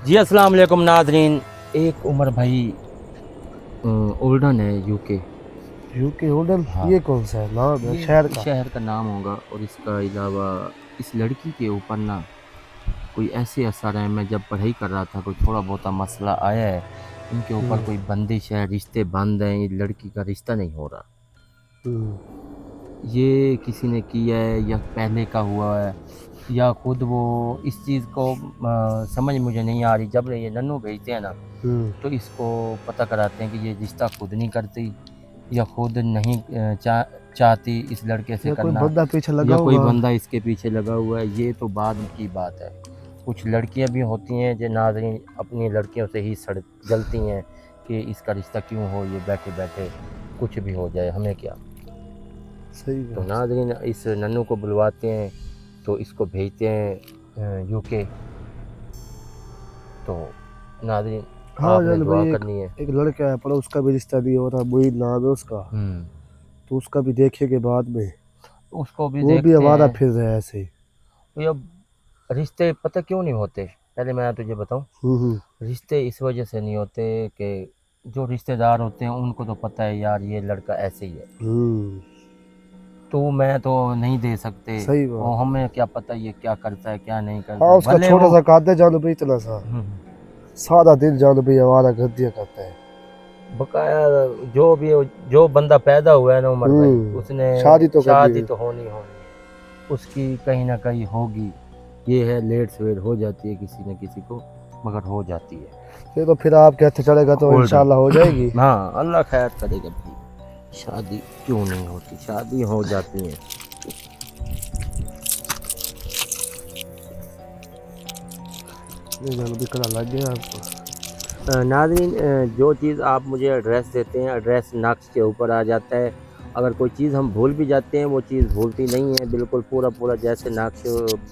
जी अस्सलाम वालेकुम नाज़रीन। एक उमर भाई ओल्डन है यूके। यूके होल्डन हाँ, ये कौन सा है नाम है शहर ये का? शहर का नाम होगा। और इसका अलावा इस लड़की के ऊपर ना कोई ऐसे असर है। मैं जब पढ़ाई कर रहा था कोई थोड़ा बहुत मसला आया है, इनके ऊपर हम्म। कोई बंदिश है, रिश्ते बंद हैं, ये लड़की का रिश्ता नहीं हो रहा। हम्म। ये किसी ने किया है या पहले का हुआ है या खुद वो इस चीज़ को समझ मुझे नहीं आ रही। जब ये नन्नू भेजते हैं ना हम्म। तो इसको पता कराते हैं कि ये रिश्ता खुद नहीं करती या खुद नहीं चाहती इस लड़के से या कोई करना, बंदा पीछे लगा या कोई होगा। बंदा इसके पीछे लगा हुआ है। ये तो बाद की बात है। कुछ लड़कियां भी होती हैं जो नाज़रीन अपनी लड़कियों से ही सड़ जलती हैं कि इसका रिश्ता क्यों हो, ये बैठे बैठे कुछ भी हो जाए हमें क्या। सही तो बात। नाज़रीन इस नन्नू को बुलवाते हैं तो इसको भेजते हैं यूके। तो नाज़रीन हाँ आपने चल दुआ भाई, एक करनी है। एक लड़का है पर उसका भी रिश्ता नहीं हो रहा, मुई नाम है उसका। हम्म, तो उसका भी देखेंगे बाद में। उसको भी वो भी देखते आवारा हैं। फिर रहा है ऐसे ही। तो अब रिश्ते पता क्यों नहीं होते, पहले मैं तुझे बताऊं। हम्म। रिश्ते इस वजह से नहीं होते कि जो रिश्तेदार होते हैं उनको तो पता है यार ये लड़का ऐसे ही है, हम्म। तो मैं तो नहीं दे सकते। सही और बात। हमें क्या पता ये क्या करता है क्या नहीं हाँ करता, उसका भले छोटा वो सा कादा जानो भाई, इतना सा हम्म, सारा दिन जानो भाई आवारा गर्दियां करता है। बकाया जो भी जो बंदा पैदा हुआ है ना उमर भाई, उसने शादी तो करनी शादी है। तो होनी होनी है, उसकी कहीं ना कहीं होगी। ये है लेट सवेर हो जाती है किसी न किसी को, मगर हो जाती है। ये तो फिर आपके हाथ चढ़ेगा तो ओल्डन इंशाल्लाह हो जाएगी। हाँ, अल्लाह खैर करेगा भाई। शादी क्यों नहीं होती, शादी हो जाती है। ये जानो भी कड़ा लग गया आपको। नाज़रीन जो चीज़ आप मुझे एड्रेस देते हैं, एड्रेस नक्श के ऊपर आ जाता है। अगर कोई चीज़ हम भूल भी जाते हैं वो चीज़ भूलती नहीं है, बिल्कुल पूरा पूरा जैसे नक्श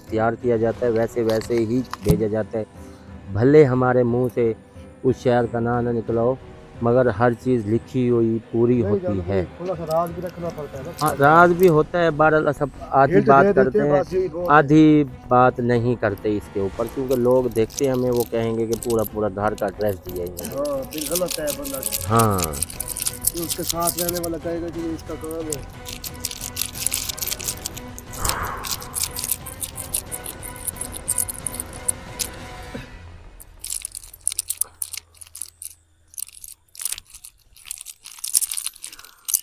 तैयार किया जाता है वैसे वैसे ही भेजा जाता है। भले हमारे मुंह से उस शहर का नाम ना निकला हो, मगर हर चीज़ लिखी हुई पूरी नहीं होती जानो है। भाई, थोड़ा सा राज भी रखना पड़ता है ना हाँ, थोड़ा सा। राज भी होता है। बहरहाल सब आधी हिंट बात दे देते करते हैं, हैं, बस यही बहुत है। आधी बात नहीं करते इसके ऊपर, क्योंकि लोग देखते हैं हमें वो कहेंगे कि पूरा पूरा घर का एड्रेस दिया इन्होंने। हाँ फिर गलत है बंदा। हाँ, जो उसके साथ रहने वाला कहेगा कि ये इसका काम है।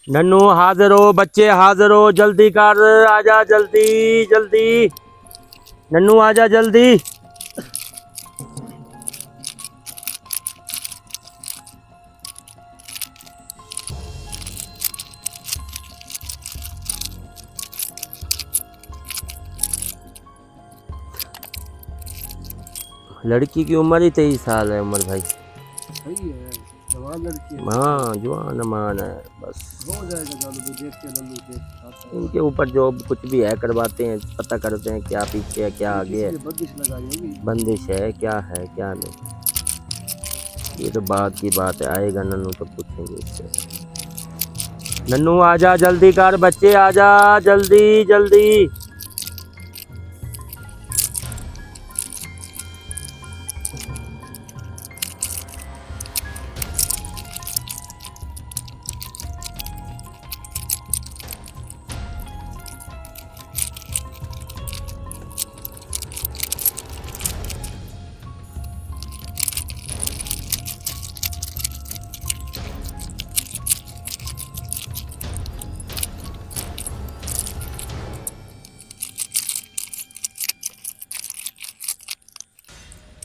नन्नू हाजिर हो, बच्चे हाजिर हो, जल्दी कर, आजा जल्दी जल्दी, नन्नू आजा जल्दी। लड़की की उम्र ही 23 साल है उमर भाई। सही है, जवान लड़की है फिर तो। हाँ, जवान अमान है बस। हो जाएगा जानो भी, देखते हैं नन्नू के साथ इनके साथ। ऊपर जो कुछ भी है करवाते हैं, पता करते हैं क्या पीछे है क्या ये आगे किसी है, ने बंदिश लगाई होगी। बंदिश है क्या नहीं। ये तो बाद की बात है, आएगा नन्नू तो पूछेंगे इससे। नन्नू आजा जल्दी कर, बच्चे आजा जल्दी जल्दी।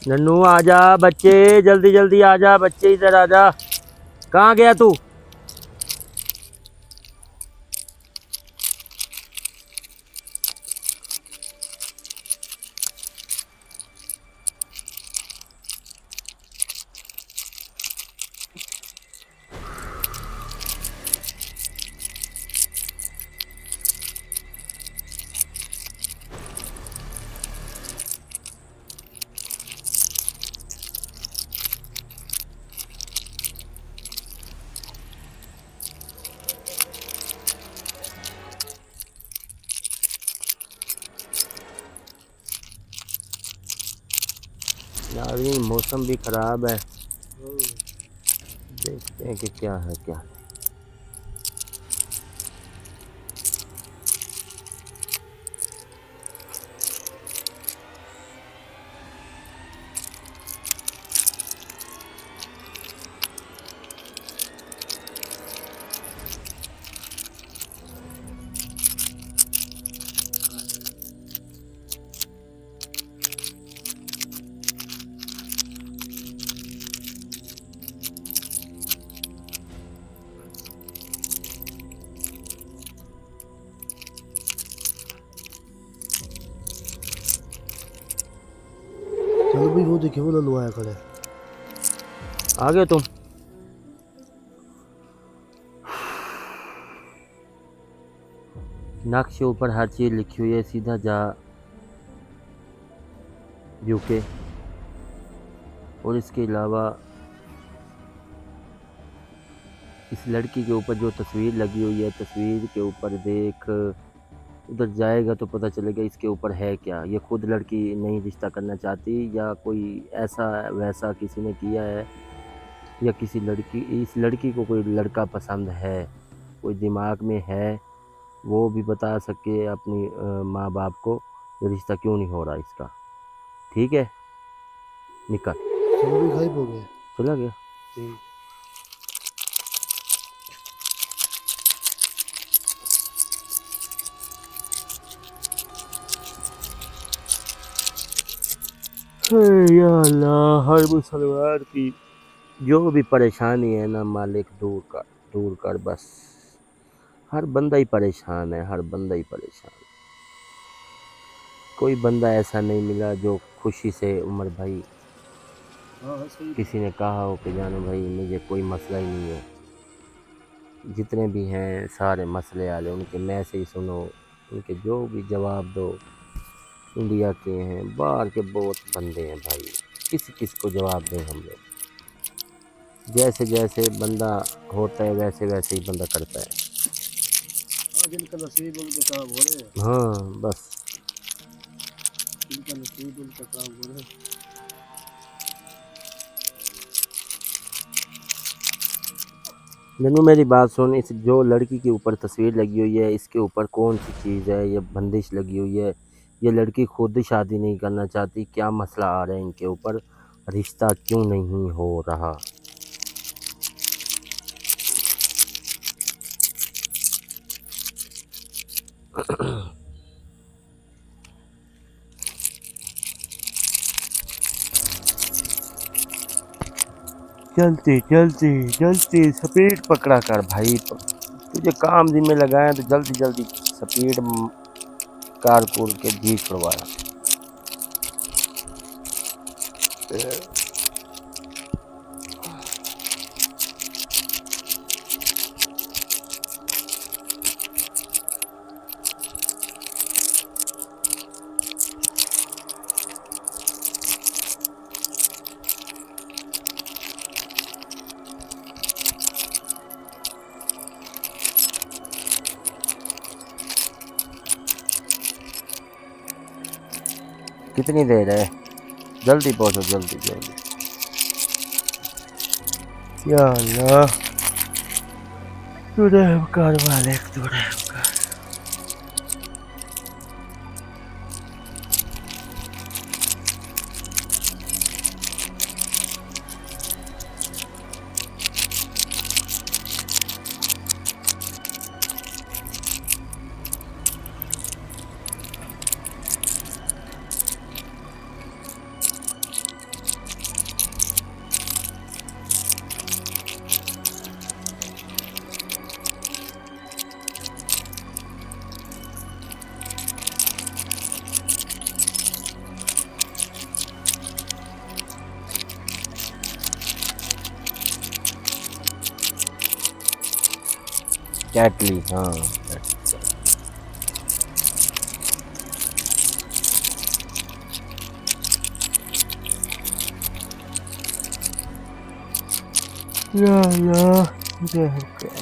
नन्नू आजा बच्चे, जल्दी जल्दी आजा बच्चे, इधर आजा। कहाँ गया तू? नाज़रीन मौसम भी ख़राब है, हाँ। देखते हैं कि क्या है क्या नहीं। चलो भाई वो देखिए वो ननू आया खड़े। आ गए तुम? नक्श के ऊपर हर चीज़ लिखी हुई है, सीधा जा यूके। और इसके अलावा इस लड़की के ऊपर जो तस्वीर लगी हुई है, तस्वीर के ऊपर देख, उधर जाएगा तो पता चलेगा इसके ऊपर है क्या। ये खुद लड़की नहीं रिश्ता करना चाहती या कोई ऐसा वैसा किसी ने किया है, या किसी लड़की इस लड़की को कोई लड़का पसंद है, कोई दिमाग में है, वो भी बता सके अपनी माँ बाप को ये रिश्ता क्यों नहीं हो रहा इसका। ठीक है, निकल। चलो भाई गायब हो गए। चला गया। ठीक। या अल्लाह, हर मुसलमान की जो भी परेशानी है ना मालिक दूर कर बस। हर बंदा ही परेशान है, हर बंदा ही परेशान है। कोई बंदा ऐसा नहीं मिला जो खुशी से उमर भाई हाँ हाँ सही। किसी ने कहा हो कि जानो भाई मुझे कोई मसला ही नहीं है। जितने भी हैं सारे मसले वाले, उनके मैसेज सुनो, उनके जो भी जवाब दो। इंडिया के हैं, बाहर के बहुत बंदे हैं भाई, किस को जवाब दें हम लोग। जैसे जैसे बंदा होता है वैसे वैसे ही बंदा करता है। हाँ जिनका नसीब उनके काम हो रहे हैं। हाँ बस। जिनका नसीब उनका काम हो रहे हैं। नन्नू मेरी बात सुन, इस जो लड़की के ऊपर तस्वीर लगी हुई है इसके ऊपर कौन सी चीज़ है, ये बंदिश लगी हुई है? ये लड़की खुद शादी नहीं करना चाहती, क्या मसला आ रहा है इनके ऊपर, रिश्ता क्यों नहीं हो रहा? जल्दी जल्दी जल्दी स्पीड पकड़ा कर भाई, तुझे काम जिम्मे लगाया तो जल्दी जल्दी स्पीड कार कूद के जी छुड़वाया। कितनी देर है? जल्दी पहुंचो, जल्दी जल्दी। या अल्लाह, तू रहम कर मालिक, तू रहम कर। कैटली, हाँ या अल्लाह, रहम कर,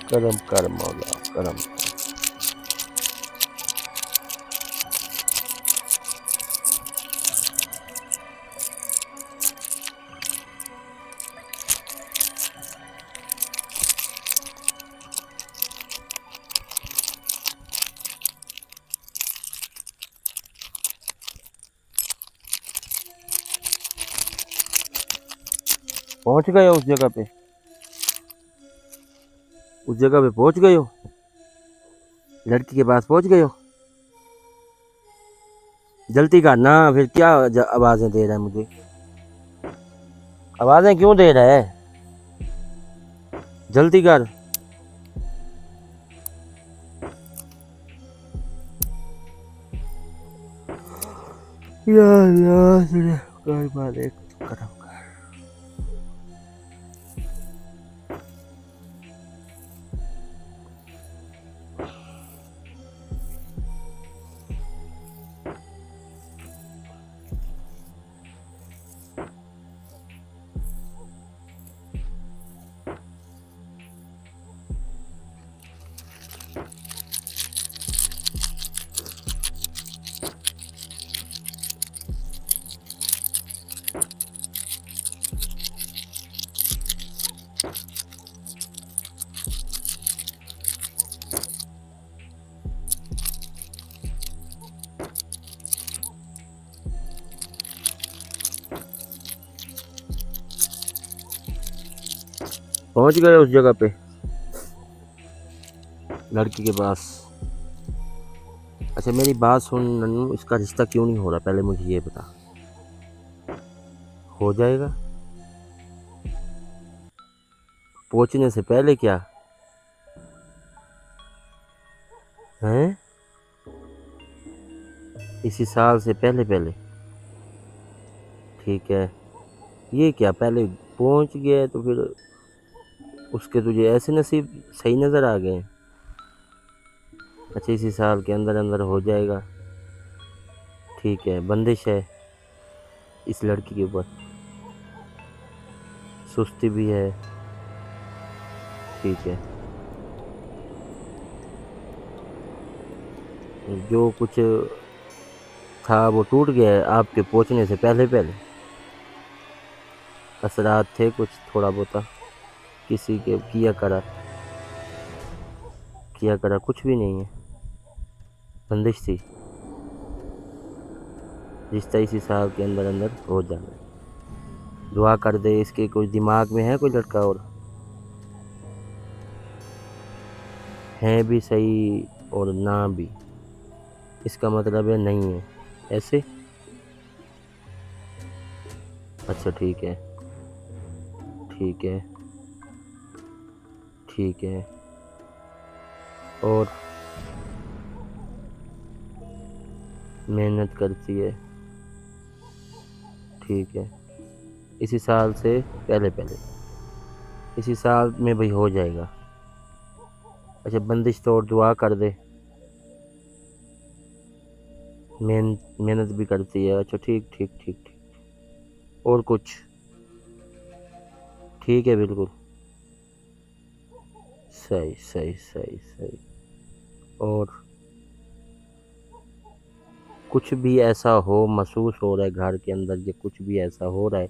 करम कर मौला, करम कर। पहुंच गए हो उस जगह पे? उस जगह पे पहुंच गए हो? लड़की के पास पहुंच गए हो? जल्दी कर ना, फिर क्या आवाज़ें दे रहा है मुझे? आवाज़ें क्यों दे रहा है? जल्दी कर। यार कोई बात एक करम कर। पहुंच गए उस जगह पे लड़की के पास? अच्छा मेरी बात सुन नन्नू, इसका रिश्ता क्यों नहीं हो रहा पहले मुझे ये बता। हो जाएगा पहुंचने से पहले क्या हैं? इसी साल से पहले पहले? ठीक है। ये क्या पहले पहुंच गया तो फिर उसके तुझे ऐसे नसीब सही नज़र आ गए? अच्छा इसी साल के अंदर अंदर हो जाएगा। ठीक है, बंदिश है इस लड़की के ऊपर, सुस्ती भी है। ठीक है, जो कुछ था वो टूट गया है आपके पहुंचने से पहले पहले। असरात थे कुछ थोड़ा बहुत किसी के किया करा कुछ भी नहीं है, बंदिश थी। रिश्ता इसी साल के अंदर अंदर हो जाना है। दुआ कर दे। इसके कोई दिमाग में है कोई लड़का और? है भी सही और ना भी, इसका मतलब है नहीं है ऐसे। अच्छा ठीक है, ठीक है, ठीक है। और मेहनत करती है। ठीक है, इसी साल से पहले पहले, इसी साल में भाई हो जाएगा। अच्छा बंदिश तोड़ दुआ कर दे। मेहनत भी करती है। अच्छा ठीक ठीक ठीक ठीक। और कुछ? ठीक है बिल्कुल सही सही सही सही। और कुछ भी ऐसा हो महसूस हो रहा है घर के अंदर, ये कुछ भी ऐसा हो रहा है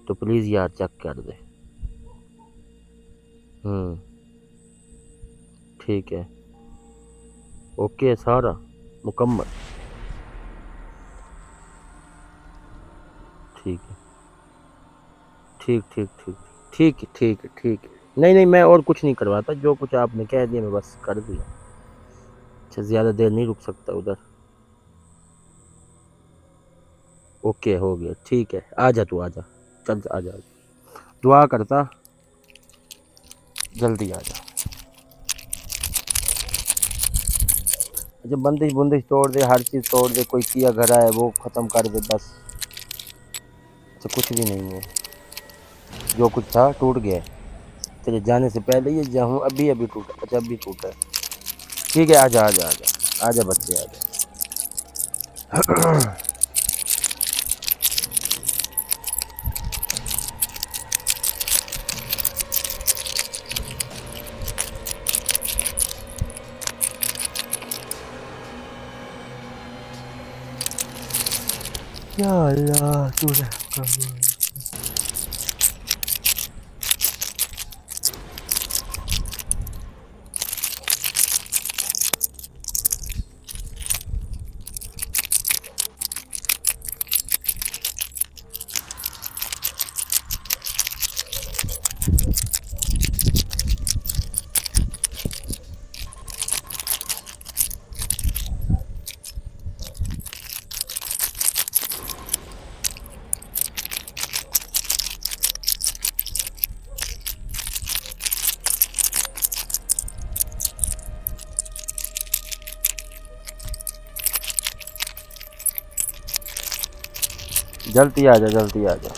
तो प्लीज़ यार चेक कर दे। ठीक है, ओके सारा मुकम्मल। ठीक है, ठीक ठीक ठीक ठीक है ठीक है ठीक है। नहीं नहीं मैं और कुछ नहीं करवाता, जो कुछ आपने कह दिया मैं बस कर दिया। अच्छा ज़्यादा देर नहीं रुक सकता उधर? ओके हो गया ठीक है। आ जा तू, आ जा, चल आ जा, दुआ करता जल्दी आ जा। अच्छा बंदिश बुंदिश तोड़ दे, हर चीज़ तोड़ दे, कोई किया घरा है वो ख़त्म कर दे बस। अच्छा कुछ भी नहीं है, जो कुछ था टूट गया है। तेरे जाने से पहले ये जाऊँ अभी अभी टूटा। अच्छा अभी टूटा है। ठीक है आजा आजा आजा आजा बच्चे आजा। या अल्लाह तूने जल्दी आ जा, जल्दी आ जा।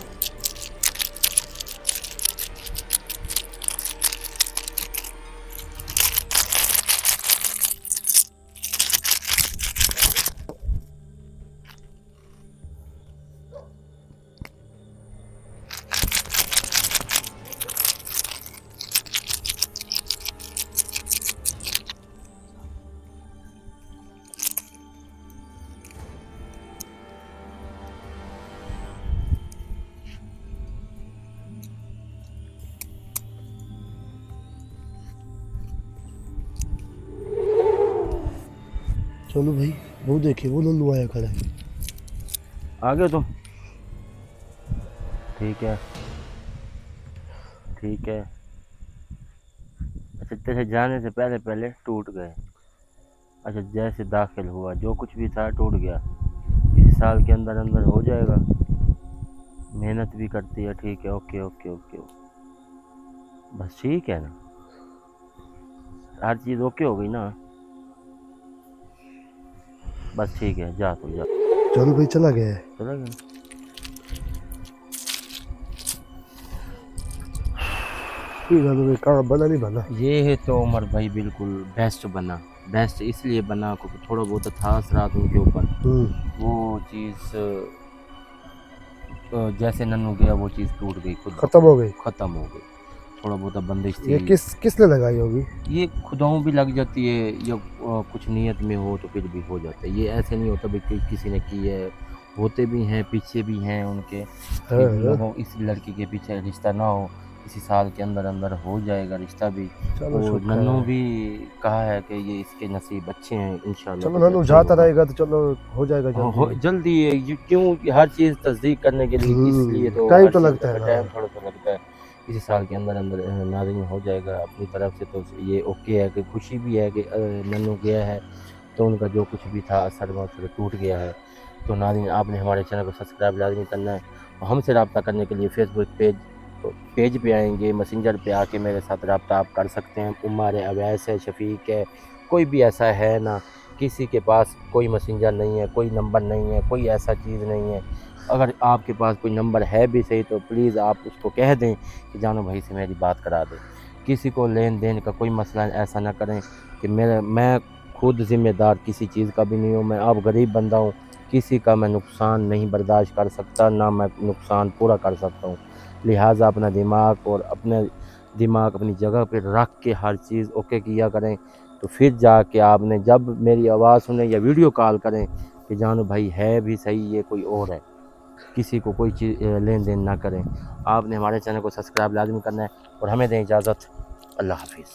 चलो भाई, वो देखिए वो लल्लू आया खड़ा है। आ गए तुम? ठीक है, ठीक है। अच्छा, तेरे जाने से पहले पहले टूट गए। अच्छा, जैसे दाखिल हुआ जो कुछ भी था टूट गया। इस साल के अंदर अंदर हो जाएगा। मेहनत भी करती है, ठीक है, ओके ओके ओके। बस ठीक है ना, हर चीज़ ओके हो गई ना? बस ठीक है, जा तू जा। चलो भाई, चला गया है। चला गया। भाई काम बना नहीं बना। ये है तो उमर भाई बिल्कुल बेस्ट बना। बेस्ट इसलिए बना क्योंकि थोड़ा बहुत था असरात उनके ऊपर। वो चीज़ जैसे नन्नू गया वो चीज़ टूट गई, खुद खत्म हो गई। ख़त्म हो गई। थोड़ा बहुत बंदिश थी। ये किसने लगाई होगी? ये खुदाओं भी लग जाती है, या कुछ नीयत में हो तो फिर भी हो जाता है। ये ऐसे नहीं होता भाई किसी ने की है। होते भी हैं, पीछे भी हैं उनके कि लोगों इस लड़की के पीछे रिश्ता ना हो, इसी साल के अंदर अंदर हो जाएगा रिश्ता भी। चलो और शुक्र नन्नू है। भी कहा है कि ये इसके नसीब अच्छे हैं, इंशाल्लाह चलो कुछ नन्नू अच्छा ही जाता होगा। रहेगा तो चलो हो जाएगा जल्दी। जल्दी है ये, क्यों हर चीज़ तस्दीक करने के लिए, इसलिए तो टाइम हर तो चीज़ लगता है का ना। टाइम थोड़ा सा लगता है। इसी साल के अंदर अंदर नाज़रीन हो जाएगा अपनी तरफ से। तो ये ओके है कि खुशी भी है कि नन्नू गया है तो उनका जो कुछ भी था असर वसर टूट गया है। तो नाज़रीन, आपने हमारे चैनल को सब्सक्राइब लाजमी करना है। और हमसे रब्ता करने के लिए फेसबुक पेज पे आएंगे, मैसेंजर पे आके मेरे साथ रब्ता आप कर सकते हैं। उमर है, अवैस है, शफीक है, कोई भी ऐसा है ना, किसी के पास कोई मैसेंजर नहीं है, कोई नंबर नहीं है, कोई ऐसा चीज़ नहीं है। अगर आपके पास कोई नंबर है भी सही तो प्लीज़ आप उसको कह दें कि जानो भाई से मेरी बात करा दें। किसी को लेन देन का कोई मसला ऐसा ना करें कि मैं खुद ज़िम्मेदार किसी चीज़ का भी नहीं हूँ। मैं अब गरीब बंदा हूँ, किसी का मैं नुकसान नहीं बर्दाश्त कर सकता, ना मैं नुकसान पूरा कर सकता हूँ। लिहाजा अपना दिमाग अपनी जगह पे रख के हर चीज़ ओके किया करें। तो फिर जाके आपने जब मेरी आवाज़ सुने या वीडियो कॉल करें कि जानो भाई है भी सही, ये कोई और है। किसी को कोई चीज़ लेन देन ना करें। आपने हमारे चैनल को सब्सक्राइब लाजमी करना है और हमें दें इजाज़त। अल्लाह हाफिज़।